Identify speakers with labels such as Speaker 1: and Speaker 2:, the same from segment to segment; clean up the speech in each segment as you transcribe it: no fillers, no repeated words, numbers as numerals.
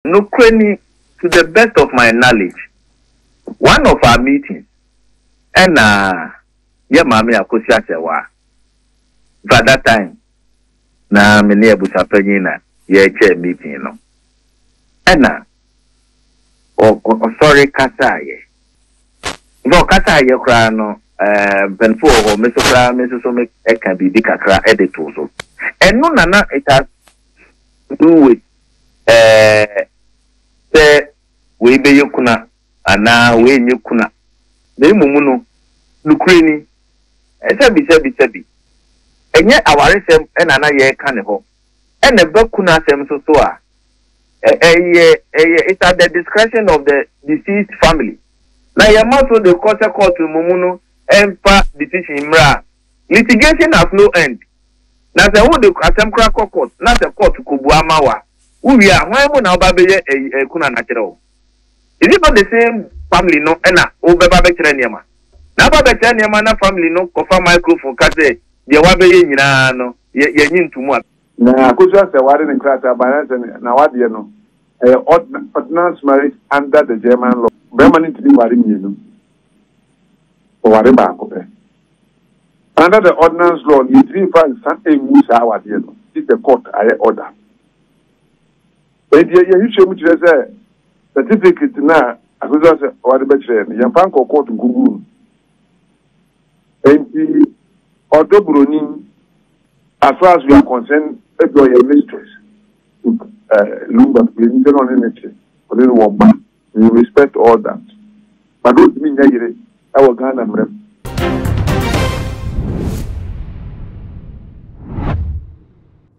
Speaker 1: Nukreni, to the best of my knowledge, one of our meetings, and yeah, Mammy Akosia Sewa. By that time, na many abusa penina, chair meeting, you know. And sorry, Kata ye. No, Kata ye crano, Benfo or Mrs. Omek, it can be Dicakra editor. And no, Nana, it has to do with say we be yokuna ana we nyukuna de mumuno nukreni sebi enye awaresem ena na ye ka ne ho ena bakuna sem so a it's at the discretion of the deceased family na ye maso the court mumuno empa decision mra litigation has no end na se wo the asem kra court na se court kobu amawa we are why na obabeye kuna na kire o is it not the same family no na obaba kire niam na baba kire niam na family no kofa microphone ka say de wabeye nyina no ye nyintumu
Speaker 2: na akosia se ware ne krata balance na wade no ordinance marriage under the German law permanent to be ware mienu o ware ba ko be under the ordinance law you three five san musa wade no if the court aye order. And you show me the certificate now. I was also what the bachelor. Yampan court Guru. And the auto Bruni, as far as we are concerned, if you are a mistress, Lumba, you don't know anything. We respect all that. But don't mean that I will Ghana rep.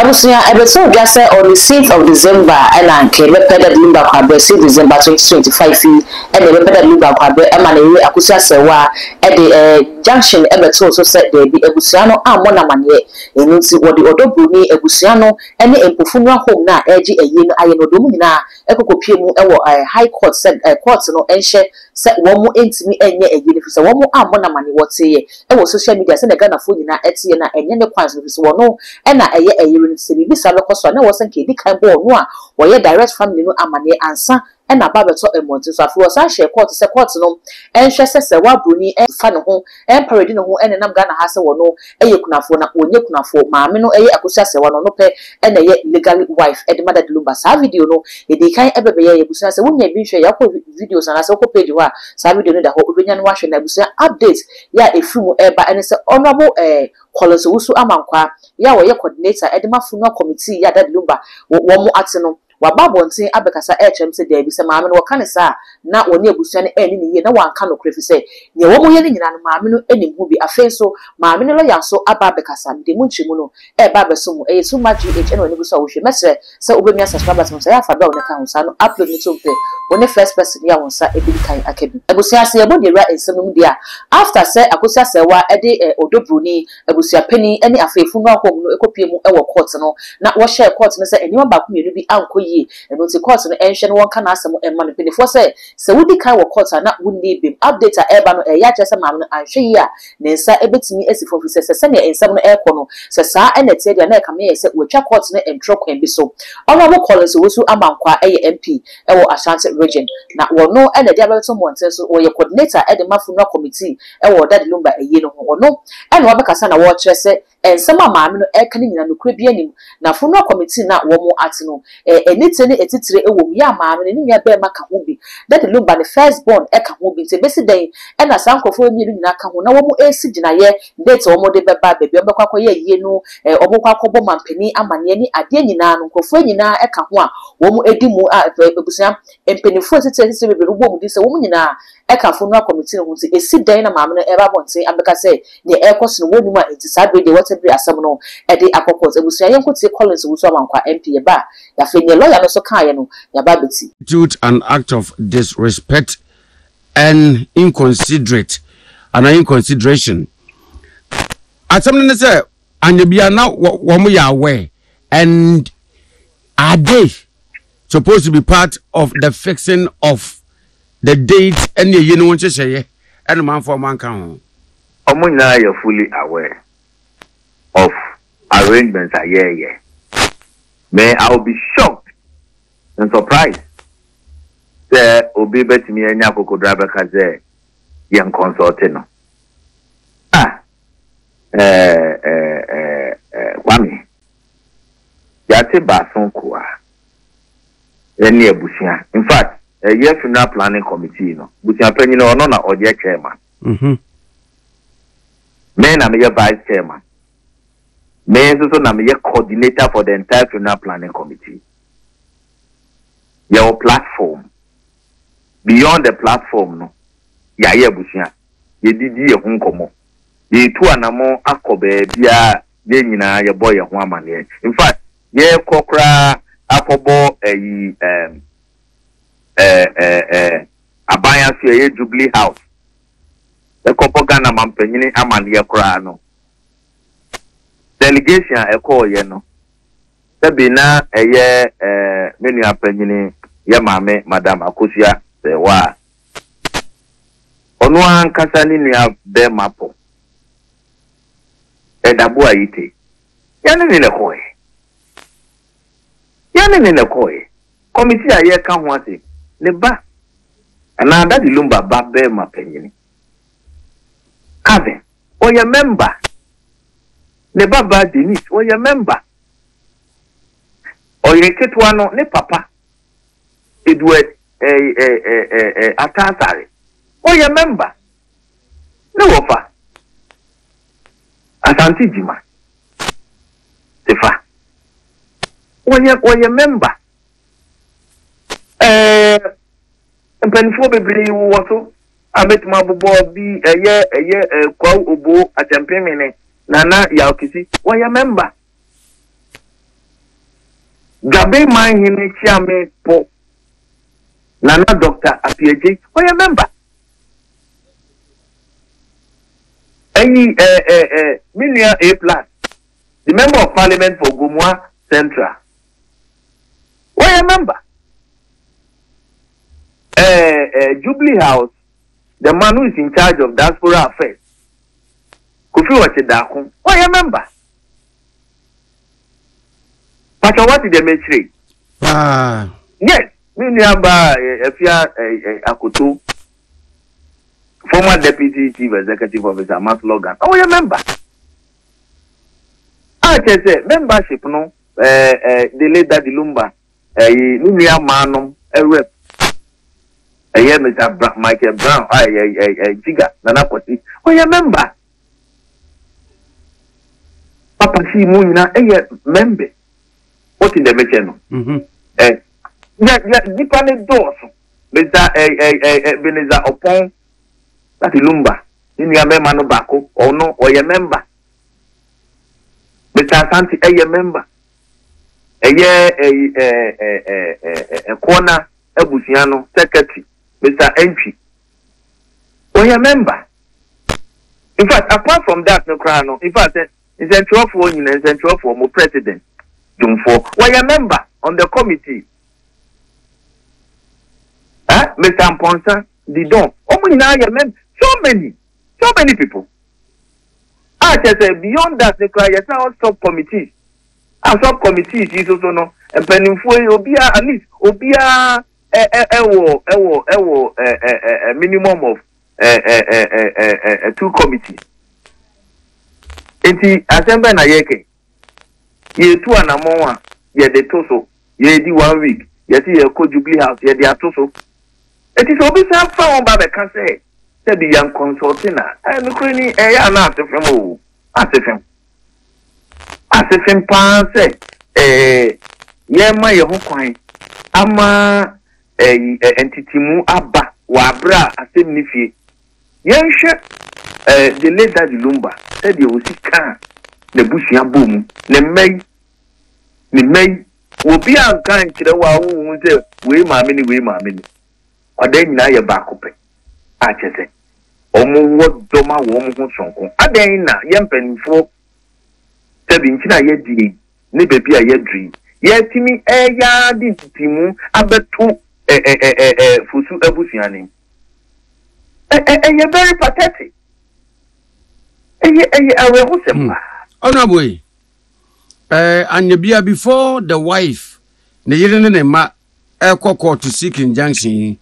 Speaker 3: Abusia ebeso just on the 6th of December and ke bepedet limba kwabe 6 December 2025 and the bepedet limba kwabe emane akusia sewa e the junction ebeto so said there be ebusia no amona mane enunti wodi odobuni ebusia no ene empofunu home na eji eyi no aye no domu nyina ekokopie mu ewo high court said court no enhye se wo mu entimi enye eyi no fi se wo mu amona mane wote ewo social media se na Ghana fo nyina etie na enye ne kwans no fi se wo no ena eye eyi se bibi sa lokoso na wo se nke di kan bo no a wo ye direct family no amane ansa ena babeto emonti so afi wo sa share court se court no enhwe se wa bruni fa ne ho parade no ho ene nam Ghana ha se wo no eye kunafo na onye kunafo maame no eye akosia se wo no no pe ene ye legal wife Edmada Lumba sa video no e di kan ebebe ye busia se wonya bi hwe yakọ videos na se ko page wa sa video no da ho obenya no hwe na busia update ya efimu eba ene se honorable Collins Wusu Amankwa ya wo ye coordinator Edema Funeral Committee ya Dad Lumba wo mu ate no wababontin abekasa HM se dey bi se maame no wakane sa na woni abusua ne eni ne ye na wanka no krefi se ne wo mo ye ne nyina no maame no eni hu bi afenso maame no ya so aba abekasa de mu nchimu no ba beso mu so much GH eno ne bu so wo hwe mesre se obemia subscribers mo se ya fa do ne ka ho sa no upload ni to pe woni first person ya won sa ebi kan akabi abusua se ebo de ra ensem mu dia after se akosia se wa de odobruni abusua pani eni afefu no home no ekopie mu ewo court no na wo share court no se eni ba ku mienu bi anko and no court no enhwe no kan asem emma no penifo se wudi kan wo court na wunni bim update a eba no ya kyese maam no anhwe yi a ne nsa ebetimi esifo fi se ne ensem no ekọ no se saa enete dia na eka me se wotwa court no entro kwan bi so Honorable Collins Wusu Amankwa MP ewo Ashanti region na wono ene dia beto monten so wo ye coordinator Edema Funeral Committee ewo Dad Lumba eyi no wono ene wo bekasa na wo kyerɛ se ensema maam no eka ne nyina no kura bi anim na Funeral Committee na wo mo ate no enitene etitire ewo ya maame ne nya be maka ho bi Dad Lumba ne first born eka ho bi te besi den ena sankofo mi nyina ka ho na wo mo esi gina ye date wo mo de beba bebi o bekwa koye yie no o mo kwa kobo mampeni amane ni ade nyina no nkofo nyina eka ho a wo mo edi mu ebusia empenifo etitire bebe no bo mu di se wo mo nyina eka Funeral Committee no nti esi den na maame no eba bonten abeka se ne ekoso no wonu ma enti sabe de whatever asem no e de akokos ebusia yenkotie Collins Wusu Amankwa MP ye ba ya fe ne lawyer no so kan no ya ba beti
Speaker 4: an act of disrespect and inconsideration asem no say anyabia na wo mo ya aware and are they supposed to be part of the fixing of the date and ye no want to say and man for man kan
Speaker 1: Omunyina you fully aware of arrangements are here. May I'll be shocked and surprised say obi betimi anya kokodra beka say yen consult no kwami yate bason kwa eni ebusia in fact year funeral planning committee no busia panyin ono na ode chairman me na me vice chairman me so na me coordinator for the entire funeral planning committee. Your platform beyond the platform no ya busia ye didi ye hunkomo ye tu anamo akobe bia ye nyina ye boy ye ho amane. In fact ye kokra akobo abaya so ye Jubilee House the kopogana mampanyini amane ye kra no delegation e call ye no sabina eye menu apanyini ye mame madam Akosia se wa onu ankasa ni nua be mapo edabo ayite yani ni le koye committee aye ka ho ase ne ba ana da di lumba ba be mapanyini ave oye member ne baba Denise oye member oye ketwa no ne papa Edward Atasare oye member ne wofa Asante Jima sefa oye member mpanifo bebre wo so ametuma bobo bi kwa obo atempemene nana ya okisi oye member Gabe man hini chiame po nana Dr. Apieje oye member Minia A+, the member of parliament for Gumwa Central. Why a member? Jubilee House, the man who is in charge of diaspora affairs. Kufi Wachedakun. Why a member? But what did they make trade? Yes, Minia Ba Akutu. Former Deputy Chief Executive Officer Matt Logan. Oh, you remember? I just say membership no. The later the Lumba. Nunia Manum. A rep. Mr. Michael Brown. Jiga. Nana Kwasi. Oh, you remember? Papa si Muna. Member. What in the mechano? Dipane doors. Mr. Beneza Opon. That is Lumba. In your member no bako or no or your member. Mr. Asante a member. A corner Ebusiano secretary. Mr. Entry. Or your member. In fact, apart from that, no crown. In fact, it's a 12 in a central form of president. Jumfo. Or your member on the committee. Mr. Amponsa, the don. Now your member. So many people. I just say beyond that, they cry yes, our subcommittees. Our subcommittees is also no and pending for obia at least obia a minimum of 2 committees. Enti assembly na yeke. Ye 2 and more ye de toso ye di 1 week ye see ye ko Jubilee House ye de atoso. It is obisa from ba be can say the young consulting and the cranny air not from asifim pan say ye my hokwan ama entity mu aba wa bra asem nifie yen hwe the later the Lumba said you will see can the bushia boom ne may obi an kan kire wa wo say we ma me ni odan nyina ye ba kope a chese omo wo doma wo mo ho sonko adan na ye mpanifo tabi ntina ye di ne bebi a ye dri ye timi ya di timu abeto fusu abusiani ye very pathetic awe ho sempa
Speaker 4: honorable Anyabia before the wife ne yire ne ma court to seek injunction.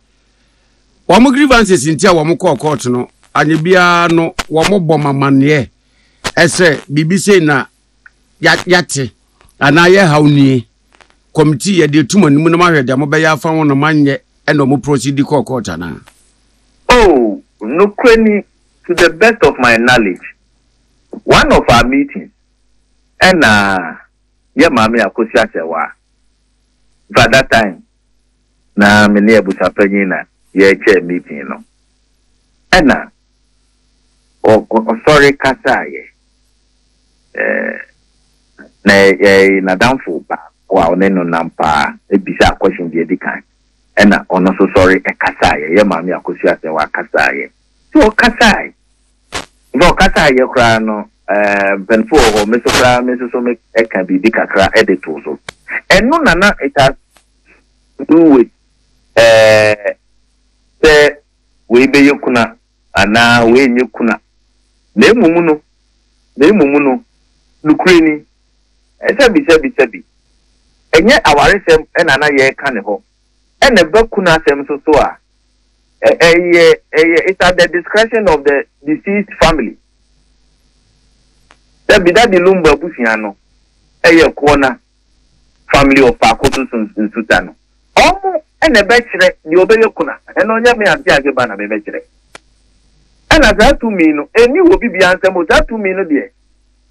Speaker 4: One grievances in tia one court no anyebia no one bomber manye. Ese BBC na yate anaye hauni committee de tuma ni munama hwede amobaya fa won manye e no mo proceed court na.
Speaker 1: Oh, no crany to the best of my knowledge. One of our meetings and yeah mami akosi asewa. By that time na me ne abusa panyin na ye chair meeting no. And sorry kasa ye. Na downfall ba wa oneno nampa ebisa question de edikan ena ono so sorry e kasa ye mami akosi asewa kasa ye so kasa ye kra no benfo ho meso so me e kan bi kakra edit so eno nana it has to do with se we be yekuna ana we nyekuna na emumu no nukreni sebi enye awaresem ena na ye ka ne ho ena bakuna sem so a it's at the discretion of the deceased family. Sebi that the lumba busiano corner family of Pakoto in Sutano. Omo ena bechere the obeyokuna and onya me anti bana be bechere. And as that to me no eni will be answer mo that to me no there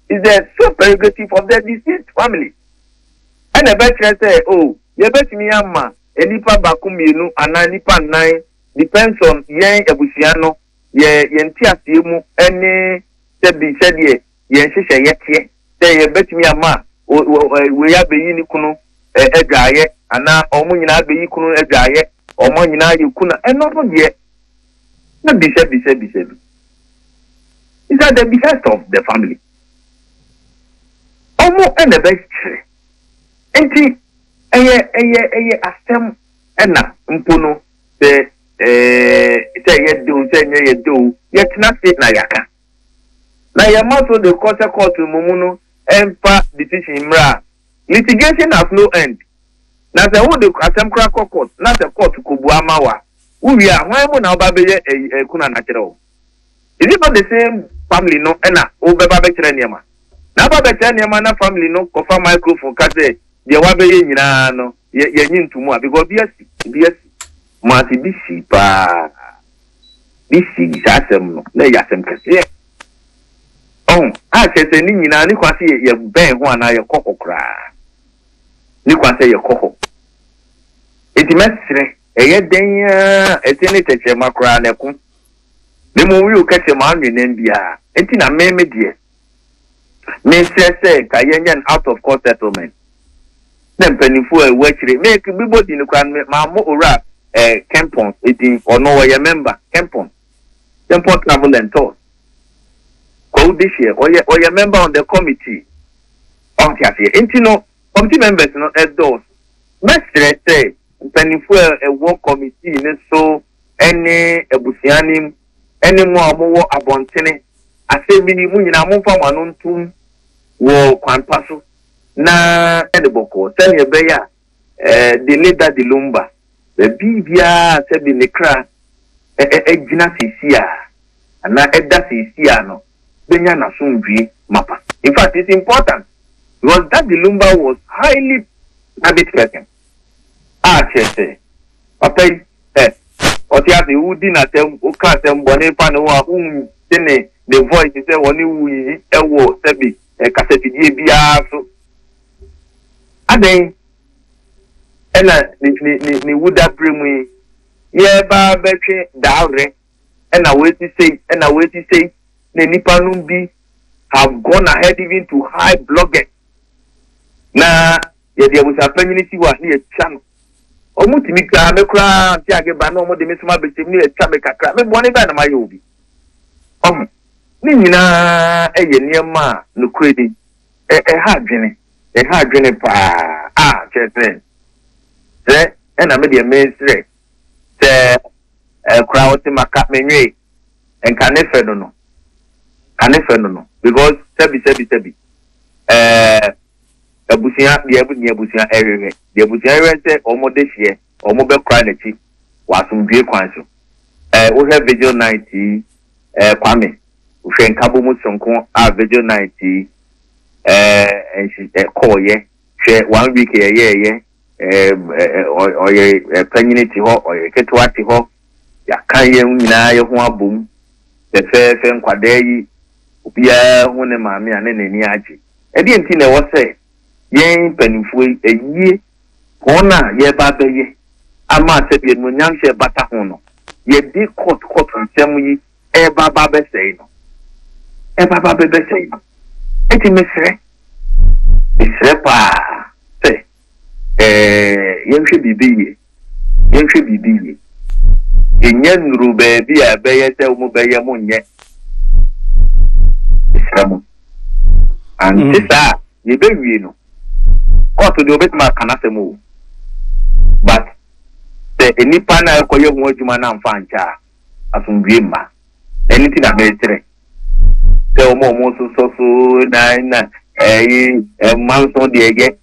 Speaker 1: is the so prerogative of the deceased family. And a veteran say, oh, you bet me amma, a nipa bakumienu, and a nipa nine, depends on yen ebusiano, ye yentia simu, any said ye, yen shisha yet ye, say you bet me amma, we have be kuno, a gaye, and now omunina be kuno a gaye, or monina you kuna, and not yet. Not be said. Is that the behest of the family? Omo and the best. Enti eye asem ena mpono se ye do yet na yaka na ya maso the court mumuno empa decision mra litigation has no end na se wo the asem kra court na se court kobu amawa uwi a hwan mo na oba beye kuna na kire o is it not the same family no ena obeba be kire niam na ba be kire niam na family no kofa microphone ka say ye wabe ye nyina no ye nyintumu a because biasi mati bisi pa bisi asem no na yasem kase a chese ni nyina ni kwase ye ben ho ana ye kokokra ni kwase ye kokko etimesre eye denya etene teche makra na ku ni mu wi o kase ma anwen bia enti na meme die me se ka yenyan out of court settlement them penifo e wachire make bibodi ni kwan ma mo ora Kempon eti ono we member Kempon travel and tour ko this year or member on the committee on tiafe intino committee members no those mestre say penifo e work committee ni so any ebusianim any mo amowo abontene asemi ni mu nyina mo fa wano ntum wo kwanpa so na edeboko send be ya the leader the lumba the bibia se bi nekra ejina sisia ana edda sisia no benya na sumdwi mapa. In fact, it's important because that the lumba was highly habit person. Chese papa oti ati udi na tem o ka tem bone pa no wa tene the voice say woni wi ewo sebi cassette die bia so aden ena ni wuda bremu ye ba betwe daure ena weti say ne nipa no bi have gone ahead even to high blogging na ye de abusa family si wa ne chano omutimi ka me kra ti ageba na omode mesuma betim ne etwa me kakra me bone ba na maye obi ni nyina eye niema no kredi ha dwene pa chete se ena me de mesre se kra oti maka menwe enka ne fe no because sebi abusia de abusia erewe de abusia erewe se omode hie omo be cry na chi wasumdue kwan so wo have video night kwame wo hwe nkabo mu sonko a video night call ye hwe 1 week ye oye community ho oye ketwati ho ya kan ye nyina ye ho abom fe nkwada yi obia ho ne maame ane nani age edi enti na wo se yen panimfo eyie kona ye ba beye ama se bi no nyanhye bata ho no ye di court nsem yi baba be sei no baba be sei no eti mesre pa se yenhwe bibiye enye nuru beebi a beye se mu beye mu nye isramu antisa ye be wi no court de obetuma kana se mu but the enipa na ekoye hu adwuma na mfa ncha asumdue ma anything that may tre se omo so na manso de ege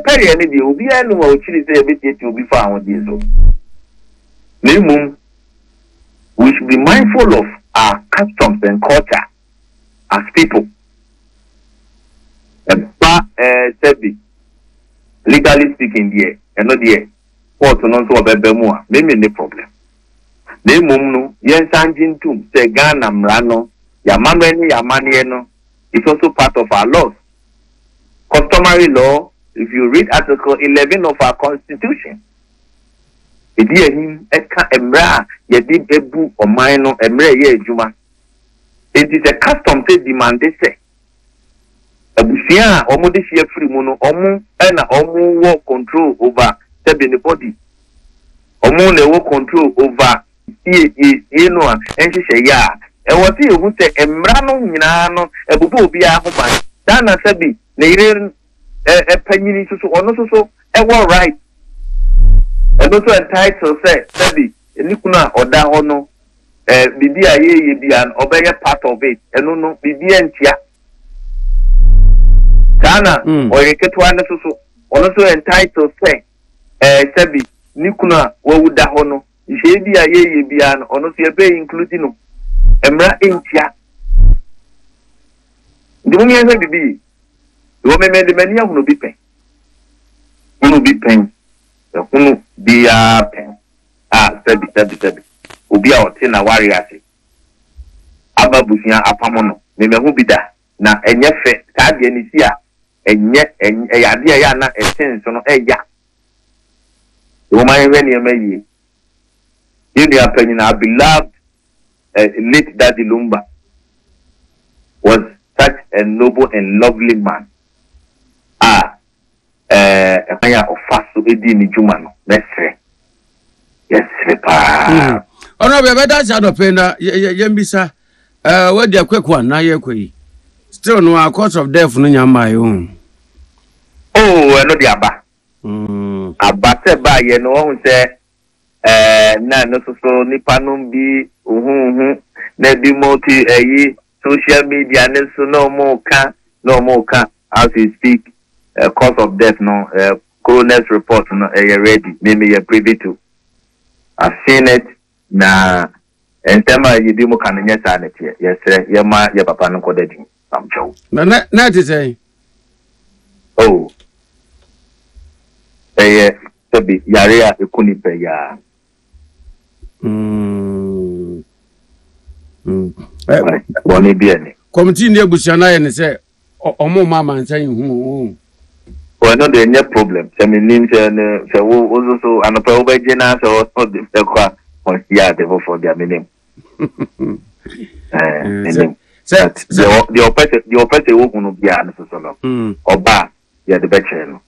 Speaker 1: peri ene di obi anu o chiri se ebeti obi fa awon di so minimum we should be mindful of our customs and culture as people sebi legally speaking there and not there court no so obebe mu a me no problem minimum no yen sanjin tum se Ghana mrano yamamani yamanie no it's also part of our laws. Customary law, if you read Article 11 of our Constitution, it is him emra yedi ebu omaino emre ye juma. It is a custom to demand this say. Abusia omo de share free muno omo na omo work control over the body. Omo le work control over you know and she say ya was he who said emrano nyina ebubu obi ahụ ban dana sabi na ire panyini so ono so right and also entitled say sabi enikuna oda ho no bibi aye bia obeye part of it eno no bibi entia dana oyeketwa ne so ono so entitled say sabi nikuna wawuda ho no ihe bia aye bia no ono so ebe including no emra entia ndimo yeze bibi wo memende mania hunu bi pen hunu bia pen sabi obi a ote na wari ase ababusia apamono memehu bida na enye fe ka de ni si a enye yade ya na essence no eya wo mayenwe ni emayi yini apeni na beloved late Daddy Lumba was such a noble and lovely man. Maya ofaso edi ni juma no. Yes, pa.
Speaker 4: Ono be better side of pena yembisa we dey kwekwa na ye kwi. Still no a cause of death no nyama yo.
Speaker 1: Oh, no di aba. Aba se ba ye no hu se na no so nipa no bi na bi multi social media ne so no more can as we speak cause of death no coroner's report no ready maybe you privy to. I've seen it na entema yidi mo kan nya sa ne tie yes ye ma ye papa no kodadi am chow
Speaker 4: na ti say
Speaker 1: oh sabi yare a ekuni pe ya woni biene
Speaker 4: committee ne busia na ye ne say omo mama nsan hu
Speaker 1: o no de nye problem se me nim se ne se wo so anopa wo be jena so de kwa on ya de for their name the opposite wo kunu bia no so no oba ya de beche no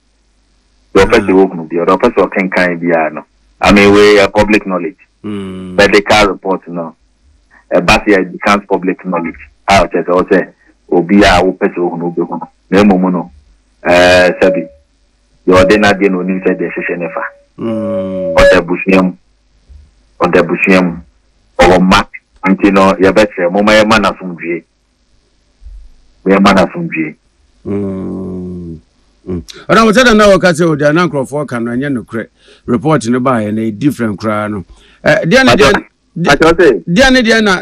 Speaker 1: the opposite wo kunu bia the opposite kan bia no I mean we public knowledge medical report no but it becomes public knowledge out as also obia wo pese wo kunu be kunu na momo no sabi the ordinary no ni say the session nefa on the bushiem or mark until no ya betre mo ma mana sumdue we mana sumdue
Speaker 4: Ona mo tada na wo ka se o dia na nkrofo ka no anya no kre report no ba na different kra no dia ne dia na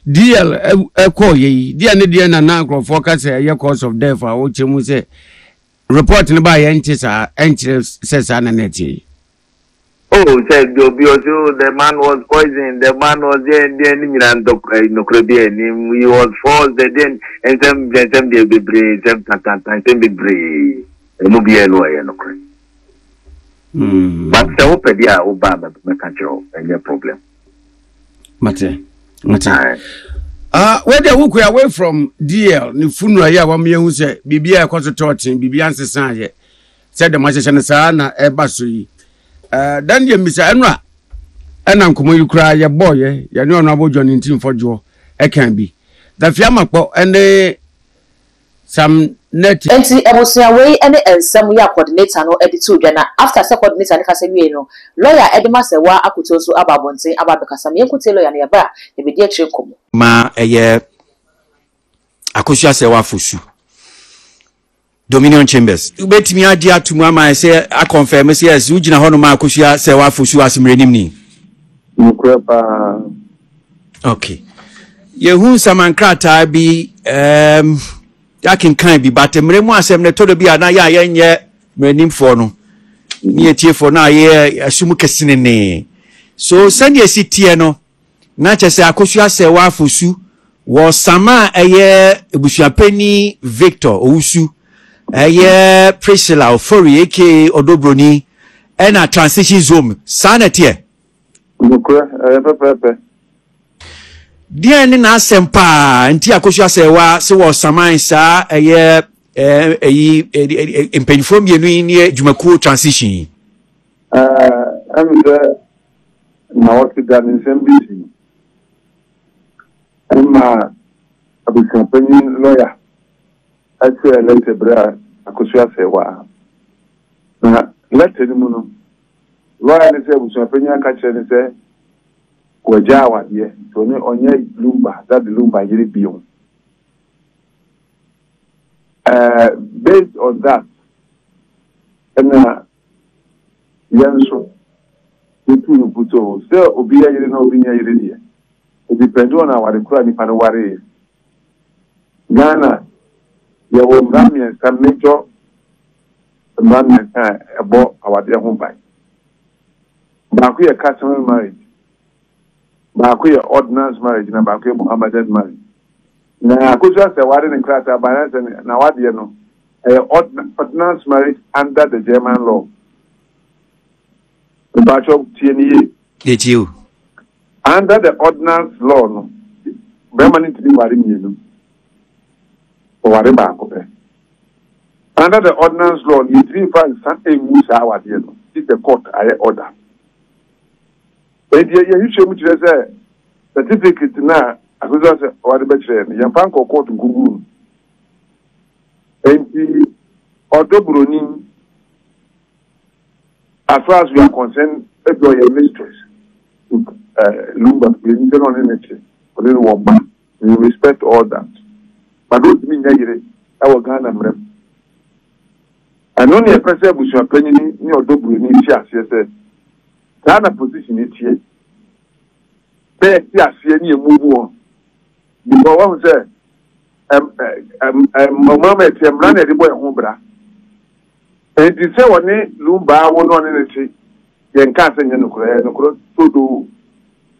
Speaker 4: DL call ye dia na nkrofo ka se ye cause of death a wo chemu se report no ba ye nche sa enche se sa na neti.
Speaker 1: Oh, said the man was poisoned. The man was there and no he was forced then and some they be brave, some be brave. And no be a lawyer no credit. But the open dia Obama make control and your problem.
Speaker 4: Mate. Where they walk away from DL, ni funeral ya wa me hu se bibia e kwaso totin bibia ansesan ye. Said the magician sa na e baso yi. Dan ye misa enra ena nkomo yukura ye boy ye ne ono abojo ni ntim fojo e kan bi da fiama kpo ene sam net
Speaker 3: enti emosia we ene ensem ya coordinator no edit odwa na after se coordinator ne kasa wie no lawyer edema se wa akoto so ababonten ababekasa me enkote lawyer ne ba e be die kire komo
Speaker 5: ma eye akosua se wa fosu Dominion Chambers. Ubetimi adi atumu ama say a confirm say yes ugina hono ma akosua se wa fosu asimrenim ni.
Speaker 2: Mukrepa.
Speaker 5: Okay. Yehu samankrata bi yakin kan bi batemre mu asem ne todo bi ana ya yenye mrenim fo no. Ni etie fo na ye asumu kesine ne. So send ye sitie no na chese akosua se wa fosu wo sama eye ebusuapeni Victor Owusu Priscilla Ofori aka Odobroni ena transition zone sanete
Speaker 2: pepe
Speaker 5: dia ni na asempa nti akosua sewa se wo saman sa empenfo mienu ni adwumakuo transition
Speaker 2: amze na wakida ni sembisi ama abukampani lawyer actually later bra akosua sewa na later ni muno lawyer ni se abukampani aka chere ni se wajawa ye so ni onye lumba that the lumba yiri bion based on that and yanso itu buto se obi ya yiri na obi nya yiri die it depends on our kura ni pano ware Ghana ya wo ngami sa major ngami ebo awade ho bai ba ku ya customary marriage ba ku ya ordinance marriage na ba ku ya Muhammadan marriage na akosua se ware ni krata ba na wade no ordinance marriage under the German law ba cho tieni
Speaker 5: ye
Speaker 2: under the ordinance law no permanent to be ware mienu ware ba ko be under the ordinance law you three five san musa awade no if the court aye order e die ye hwehwe mu kire say certificate na akozo say ware be kire no yan pan court ngugu enti odobroni as far as we are concerned if you are a mistress lumba we don't know anything for the woman we respect all that but don't mean that our Ghana mrem and only a person who should penny ni odobroni si asese Ghana position it here be si asese ni move on because one say mama temra na de boy ho bra and the say one lumba won on anything yen ka say no kro so do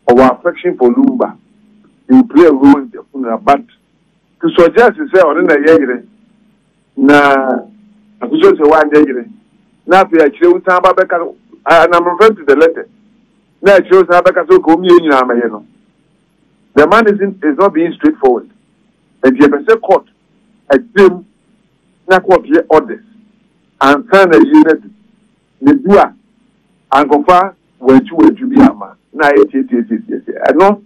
Speaker 2: our affection for lumba you play a role in the funeral but to suggest say on na yeyire na akuso say one yeyire na fi a kire utan ba beka and I'm referring to the letter na kire utan beka so ko mi enyina amaye no the man is not being straightforward and the person court extreme na court ye orders and sign a unit the dua and confer when you be ama na it I know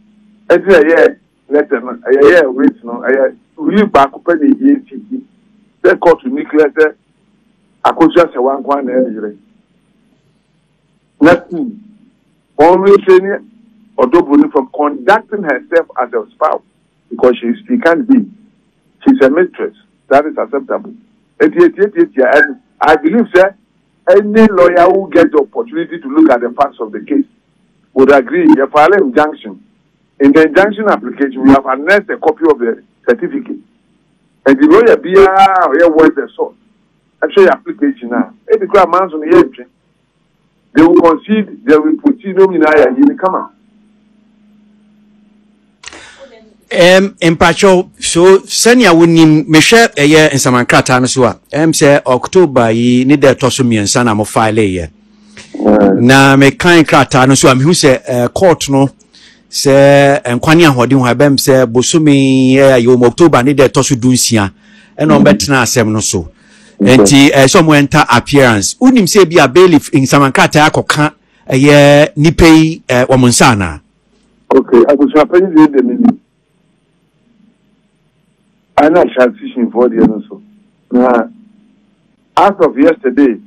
Speaker 2: it's a letter no wait no we back open the ECT the court to declare akosua se wan kwan na ere nothing only training Odobroni from conducting herself as a spouse because she can't be she's a mistress that is acceptable And I believe, sir, any lawyer who gets the opportunity to look at the facts of the case would agree. You file an injunction. In the injunction application, we have annexed a copy of the certificate. And the lawyer be here was the source. Actually, application now. If the crowd man's on the edge, they will concede, they will put you in the come out.
Speaker 5: Empacho, so senia wunim me hwe eye nsamankrata no so a say October yi ni de toso miensa na mo file ye na me kan krata no so a me hu say court no say enkwani ahode ho abem say bosumi ye October ni de toso dunsia e no betena asem no so enti some enter appearance unim say bia bailiff nsamankrata akoka eye nipei womonsa na.
Speaker 2: Okay, I was happening the minute. I'm not transition for the also. As of yesterday,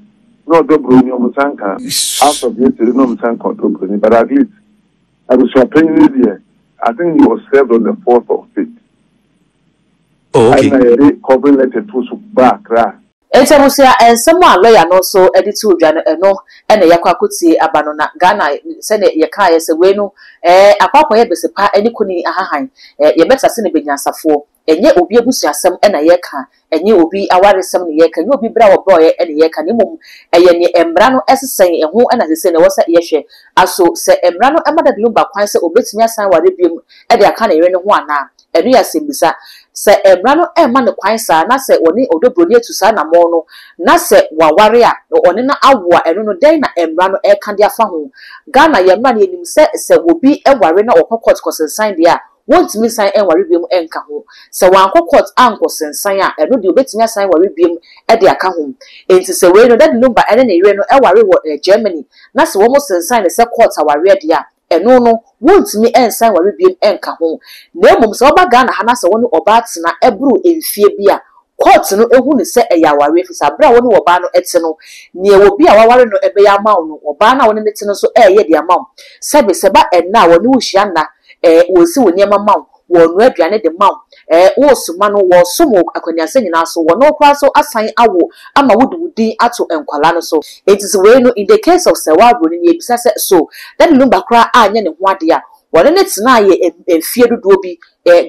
Speaker 2: no Dobroni or Musanka. As of yesterday, no Musanka or Dobroni, but at least I was happening there. I think he was served on the 4th of 5th.
Speaker 5: Oh, okay.
Speaker 2: And I covering letter to back.
Speaker 3: Esamusia and someone lawyer no so editu dwan no ene yakwakuti abanona Ghana sene yeka se wenu akwakwa ye besepa eni kuni ahahan ye beta sene benyasafo enye obi ebusuasem ena yeka enye obi awaresem ne yeka enye obi bra wo boy ene yeka ne mum eye ne emra no esesen ehu ena se ne wosa yehwe aso se emra no emada de lumba kwan se obetimi asan ware biem e de aka na yere ne ho ana enu ya sembisa se emra no ema ne kwan sa na se oni odobroni atusa na mo no na se waware a oni na awo enu no den na emra no e kan de afa ho Ghana ye mra ne enim se obi e ware na okokot kosensan de a won't me sign and worry beam enka home. So one court uncle sensan a eno de obetimi asan worry beam e de aka home. Enti se we no that number ene ne no e worry wo Germany. Na se wo mo sensan ne se court aware de a eno no won't me ensan worry beam enka home. Na mum se oba Ghana ha na se woni oba tena ebru emfie bia court no ehu ne se eya aware fisa bra woni oba no ete no ne wo bia waware no ebe ya mawo no oba na woni ne te no so eye de amawo. Sebe seba enna woni wo hia na wosi woni amama wonu aduane de maw wo suma no wo somo akwaniase nyina so wono kwa so asan awo ama wududi ato enkwala no so it is we no in the case of sewa broni ni ebisa se so that lumba kra anya ne ho ade a wone ne tena ye emfie dodo bi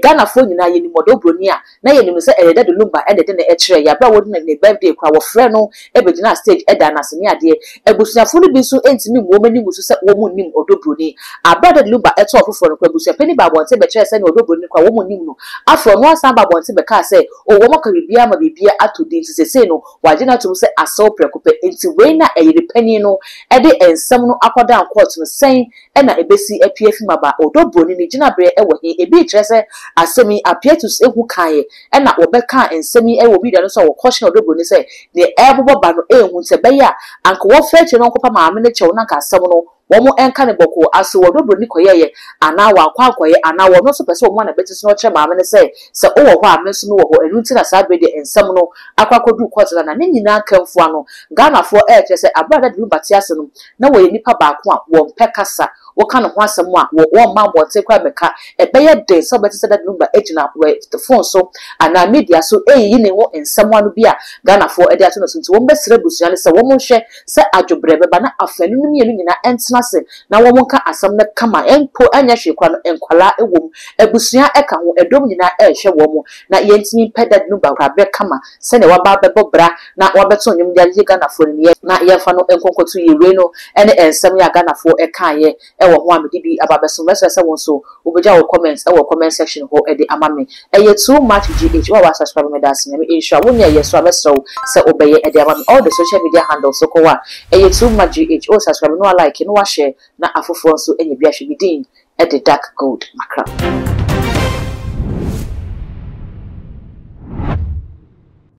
Speaker 3: Ghana fo nyina ye ni modo broni a na ye ni se that lumba ende de na ekire ya bra wodi na ne birthday kwa wo frɛ no ebegina stage eda na se ne ade ebusuafo no bi so entimi mo mani musu se wo mu nim odo broni abada lumba eto ofofo no kwa busua pani ba bonte be kire se ne odo broni kwa wo mu nim no afro no asan ba bonte be ka se o wo maka bibia ma bibia atodi nti se no wagina to se aso prekope enti we na eyire pani no ede ensem no akoda court no sen na ebesi apiafi maba odo broni ni gina bre ewo he ebi kire se asemi apietus ehu kae na obeka ensemi ewo bi da no so wo caution odo broni se ne ebobo ba no ehu se be ya anko wo feche no kopa maame ne chew na ka asem no womo enka ne boko aso wodo broni koyeye ana wa kwa koye ana wo no so pese wo na betis no che maame ne se o wo ho ame so no wo ho enu nti na sa be de ensem no akwakodu court na ne nyina kanfo ano Ghana fo che se abada de lubati ase no na wo nipa ba ko a wo mpekasa wo ka no ho asem a wo ma bote kwa meka ebeye de so beti se that number ejina the phone so ana media so yi ne wo ensem ano bia Ghana fo de ato no so nti wo mbesere busua ne se wo mo hwe se adwobre beba na afanu no mienu nyina entena se na wo monka asam na kama enpo anya hwekwa no enkwala ewom ebusua eka ho edom nyina ehwe wo mo na yentimi pedad no ba krabe kama se ne waba bebo bra na wabeto nyum dia Ghana fo ne na yefa no enkonkotu yire no ene ensem ya Ghana fo eka ye ewo ho amedi bi ababeso mese se won so obeja wo comments ewo comment section ho ede amame eye too much GH wa subscribe me das me insha wonya ye so abeso se obeye ede amame all the social media handles so ko wa eye too much GH o subscribe no like no wa share na afofo nso enye bia hwe bidin ede dark gold makra.